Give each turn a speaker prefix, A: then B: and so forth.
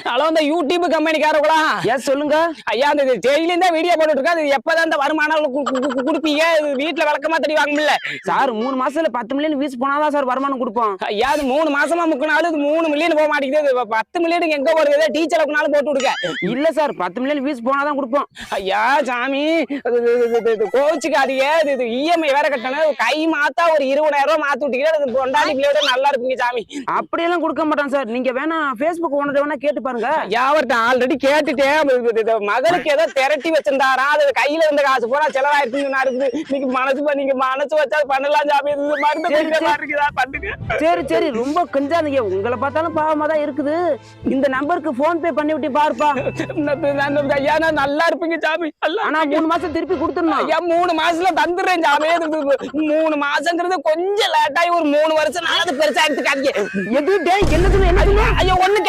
A: Hello, இந்த YouTube கம்பெனிக்காரங்களா?
B: S சொல்லுங்க.
A: ஐயா, அந்த டெய்லியும் தான் வீடியோ போட்டுட்டு இருக்கா. அது எப்பதான் இந்த வருமானம் குடுப்பீங்க? வீட்டுல விளக்கமா தடி வாங்கல
B: சார் 3 மாசத்துல 10 மில்லியன் வியூஸ் போனாதான் சார் வருமானம் கொடுப்போம்.
A: ஐயா, அது 3 மாசமா முக்கினாலும் இது 3 மில்லியன் போக மாட்டேங்குது. 10 மில்லியன் எங்க போறது? டீச்சர் அளவுக்குனாலும் போட்டு விடுங்க.
B: இல்ல சார் 10 மில்லியன் வியூஸ் போனாதான் கொடுப்போம்.
A: ஐயா சாமி, கோச்சுக்காதீங்க. இது இஎம்ஐ வேற கட்டணும். கை மாத்தா ஒரு 20,000 ரூபாய் மாத்தி விட்டீங்கன்னா கொண்டாடி பிள்ளையோட நல்லா இருப்பீங்க சாமி.
B: அப்படியெல்லாம் கொடுக்க மாட்டான் சார். நீங்க வேணா பேஸ்புக் ஓனர் வேணா கேட்டு பாருங்க.
A: யாவர்ட்ட ஆல்ரெடி கேட்டுட்டேன். மகளுக்கு ஏதோ திரட்டி வச்சிருந்தாரா, அது கையில இருந்த காசு போனா செலவாயிருக்குன்னு இருக்குது. நீங்க மனசு வச்சா பண்ணலாம் சாமி. பண்ணுங்க.
B: சரி சரி, ரொம்ப கஞ்சாதீங்க. உங்களை பார்த்தாலும் பாவமா தான் இருக்குது. இந்த நம்பருக்கு போன் பே பண்ணி விட்டு பாருப்பா.
A: ஐயா, நான் நல்லா இருப்பீங்க சாமி.
B: ஆனா 3 மாசம் திருப்பி கொடுத்துடணும்.
A: ஐயா, 3 மாசத்துல தந்துடுறேன் சாமி. 3 மாசங்கிறது கொஞ்சம் லேட்டாகி ஒரு 3 வருஷம் நான் அது பெருசா எடுத்துக்காதீங்க.
B: எது என்னது?
A: ஐயா, ஒண்ணு